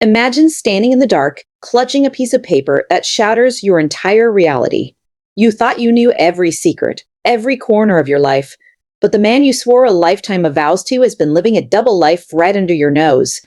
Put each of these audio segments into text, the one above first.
Imagine standing in the dark, clutching a piece of paper that shatters your entire reality. You thought you knew every secret, every corner of your life, but the man you swore a lifetime of vows to has been living a double life right under your nose.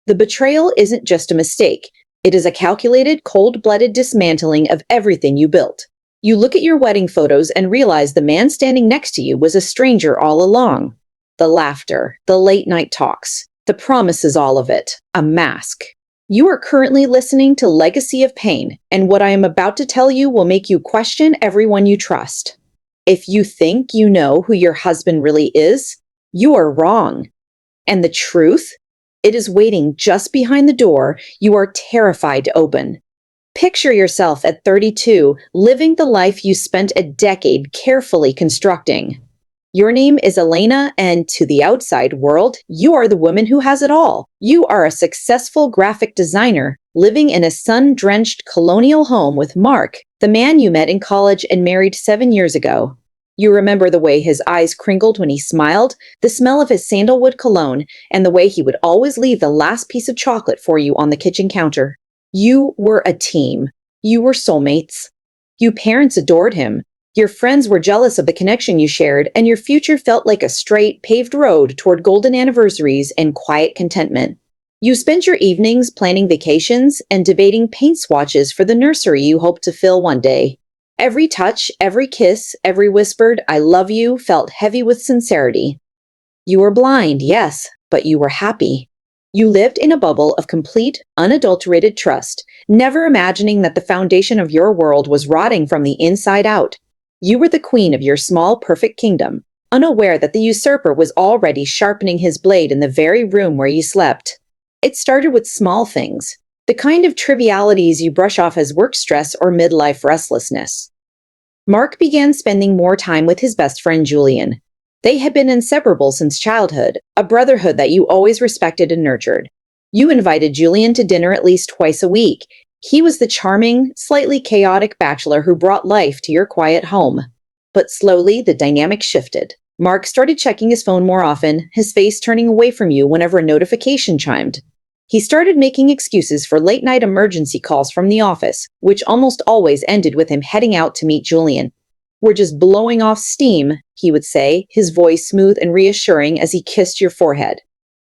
The betrayal isn't just a mistake. It is a calculated, cold-blooded dismantling of everything you built. You look at your wedding photos and realize the man standing next to you was a stranger all along. The laughter, the late-night talks, the promises, all of it, a mask. You are currently listening to Legacy of Pain, and what I am about to tell you will make you question everyone you trust. If you think you know who your husband really is, you are wrong. And the truth? It is waiting just behind the door you are terrified to open. Picture yourself at 32, living the life you spent a decade carefully constructing. Your name is Elena, and to the outside world, you are the woman who has it all. You are a successful graphic designer, living in a sun-drenched colonial home with Mark, the man you met in college and married 7 years ago. You remember the way his eyes crinkled when he smiled, the smell of his sandalwood cologne, and the way he would always leave the last piece of chocolate for you on the kitchen counter. You were a team. You were soulmates. Your parents adored him. Your friends were jealous of the connection you shared, and your future felt like a straight, paved road toward golden anniversaries and quiet contentment. You spent your evenings planning vacations and debating paint swatches for the nursery you hoped to fill one day. Every touch, every kiss, every whispered "I love you" felt heavy with sincerity. You were blind, yes, but you were happy. You lived in a bubble of complete, unadulterated trust, never imagining that the foundation of your world was rotting from the inside out. You were the queen of your small, perfect kingdom, unaware that the usurper was already sharpening his blade in the very room where you slept. It started with small things, the kind of trivialities you brush off as work stress or midlife restlessness. Mark began spending more time with his best friend Julian. They had been inseparable since childhood, a brotherhood that you always respected and nurtured. You invited Julian to dinner at least twice a week. He was the charming, slightly chaotic bachelor who brought life to your quiet home. But slowly, the dynamic shifted. Mark started checking his phone more often, his face turning away from you whenever a notification chimed. He started making excuses for late-night emergency calls from the office, which almost always ended with him heading out to meet Julian. "We're just blowing off steam," he would say, his voice smooth and reassuring as he kissed your forehead.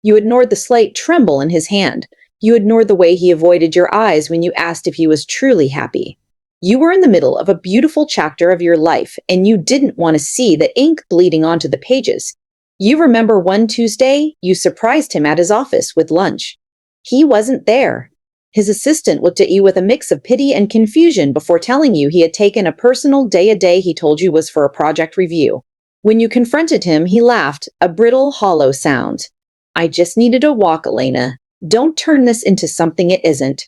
You ignored the slight tremble in his hand. You ignored the way he avoided your eyes when you asked if he was truly happy. You were in the middle of a beautiful chapter of your life, and you didn't want to see the ink bleeding onto the pages. You remember one Tuesday, you surprised him at his office with lunch. He wasn't there. His assistant looked at you with a mix of pity and confusion before telling you he had taken a personal day he told you was for a project review. When you confronted him, he laughed, a brittle, hollow sound. "I just needed a walk, Elena. Don't turn this into something it isn't."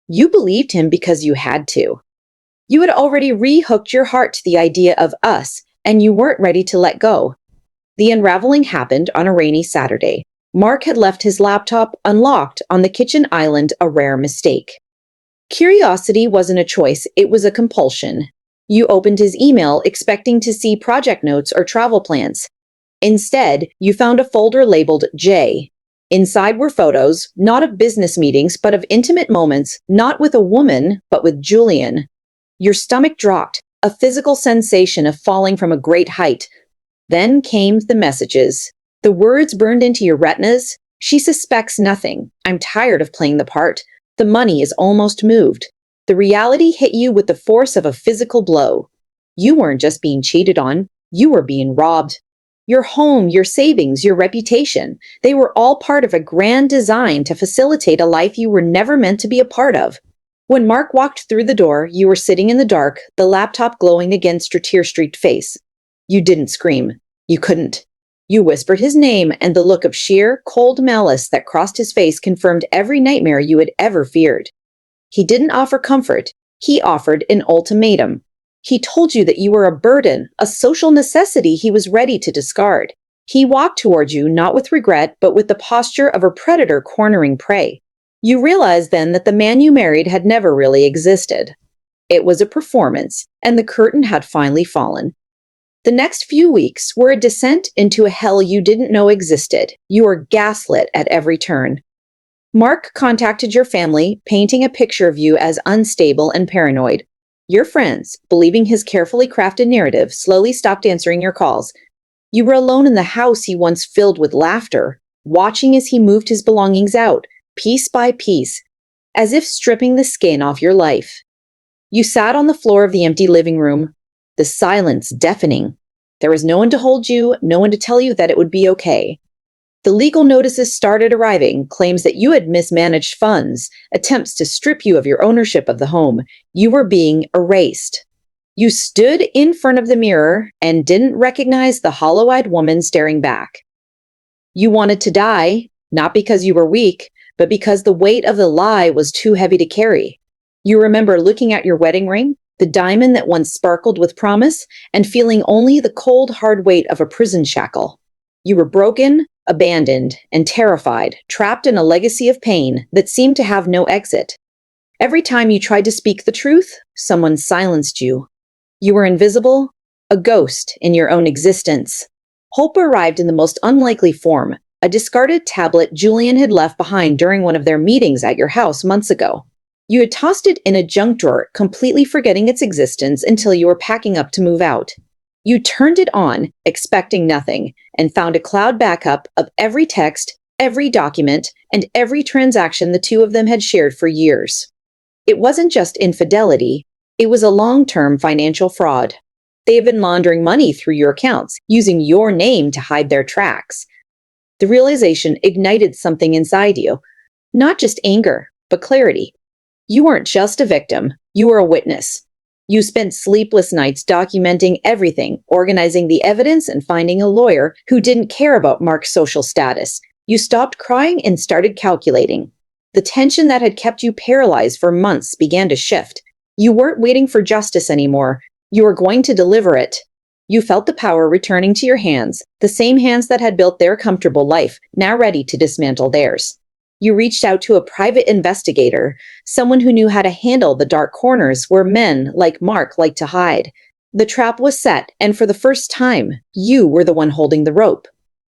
You believed him because you had to. You had already re-hooked your heart to the idea of us, and you weren't ready to let go. The unraveling happened on a rainy Saturday. Mark had left his laptop unlocked on the kitchen island, a rare mistake. Curiosity wasn't a choice, it was a compulsion. You opened his email expecting to see project notes or travel plans. Instead, you found a folder labeled J. Inside were photos, not of business meetings, but of intimate moments, not with a woman, but with Julian. Your stomach dropped, a physical sensation of falling from a great height. Then came the messages. The words burned into your retinas. "She suspects nothing. I'm tired of playing the part. The money is almost moved." The reality hit you with the force of a physical blow. You weren't just being cheated on, you were being robbed. Your home, your savings, your reputation, they were all part of a grand design to facilitate a life you were never meant to be a part of. When Mark walked through the door, you were sitting in the dark, the laptop glowing against your tear-streaked face. You didn't scream. You couldn't. You whispered his name, and the look of sheer, cold malice that crossed his face confirmed every nightmare you had ever feared. He didn't offer comfort. He offered an ultimatum. He told you that you were a burden, a social necessity he was ready to discard. He walked toward you not with regret, but with the posture of a predator cornering prey. You realized then that the man you married had never really existed. It was a performance, and the curtain had finally fallen. The next few weeks were a descent into a hell you didn't know existed. You were gaslit at every turn. Mark contacted your family, painting a picture of you as unstable and paranoid. Your friends, believing his carefully crafted narrative, slowly stopped answering your calls. You were alone in the house he once filled with laughter, watching as he moved his belongings out, piece by piece, as if stripping the skin off your life. You sat on the floor of the empty living room, the silence deafening. There was no one to hold you, no one to tell you that it would be okay. The legal notices started arriving, claims that you had mismanaged funds, attempts to strip you of your ownership of the home. You were being erased. You stood in front of the mirror and didn't recognize the hollow-eyed woman staring back. You wanted to die, not because you were weak, but because the weight of the lie was too heavy to carry. You remember looking at your wedding ring, the diamond that once sparkled with promise, and feeling only the cold, hard weight of a prison shackle. You were broken, abandoned, and terrified, trapped in a legacy of pain that seemed to have no exit. Every time you tried to speak the truth, someone silenced you. You were invisible, a ghost in your own existence. Hope arrived in the most unlikely form, a discarded tablet Julian had left behind during one of their meetings at your house months ago. You had tossed it in a junk drawer, completely forgetting its existence until you were packing up to move out. You turned it on, expecting nothing, and found a cloud backup of every text, every document, and every transaction the two of them had shared for years. It wasn't just infidelity, it was a long-term financial fraud. They had been laundering money through your accounts, using your name to hide their tracks. The realization ignited something inside you. Not just anger, but clarity. You weren't just a victim, you were a witness. You spent sleepless nights documenting everything, organizing the evidence, and finding a lawyer who didn't care about Mark's social status. You stopped crying and started calculating. The tension that had kept you paralyzed for months began to shift. You weren't waiting for justice anymore. You were going to deliver it. You felt the power returning to your hands, the same hands that had built their comfortable life, now ready to dismantle theirs. You reached out to a private investigator, someone who knew how to handle the dark corners where men like Mark like to hide. The trap was set, and for the first time, you were the one holding the rope.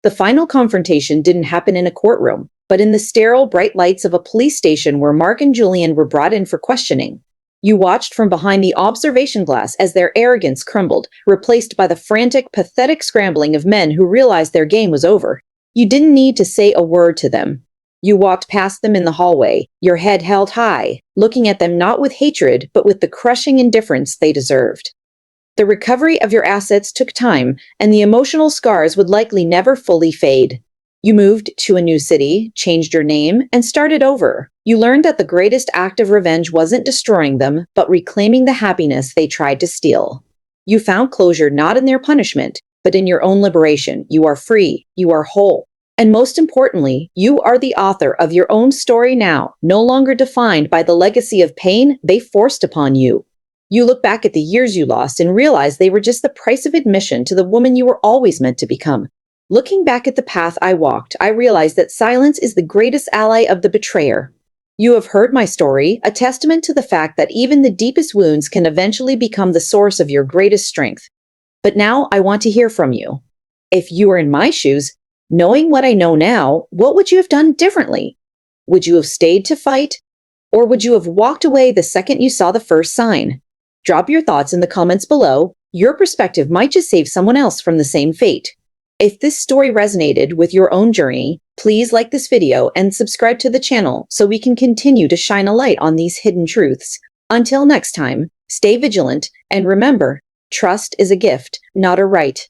The final confrontation didn't happen in a courtroom, but in the sterile, bright lights of a police station where Mark and Julian were brought in for questioning. You watched from behind the observation glass as their arrogance crumbled, replaced by the frantic, pathetic scrambling of men who realized their game was over. You didn't need to say a word to them. You walked past them in the hallway, your head held high, looking at them not with hatred, but with the crushing indifference they deserved. The recovery of your assets took time, and the emotional scars would likely never fully fade. You moved to a new city, changed your name, and started over. You learned that the greatest act of revenge wasn't destroying them, but reclaiming the happiness they tried to steal. You found closure not in their punishment, but in your own liberation. You are free. You are whole. And most importantly, you are the author of your own story now, no longer defined by the legacy of pain they forced upon you. You look back at the years you lost and realize they were just the price of admission to the woman you were always meant to become. Looking back at the path I walked, I realized that silence is the greatest ally of the betrayer. You have heard my story, a testament to the fact that even the deepest wounds can eventually become the source of your greatest strength. But now I want to hear from you. If you were in my shoes, knowing what I know now, what would you have done differently? Would you have stayed to fight? Or would you have walked away the second you saw the first sign? Drop your thoughts in the comments below. Your perspective might just save someone else from the same fate. If this story resonated with your own journey, please like this video and subscribe to the channel so we can continue to shine a light on these hidden truths. Until next time, stay vigilant and remember, trust is a gift, not a right.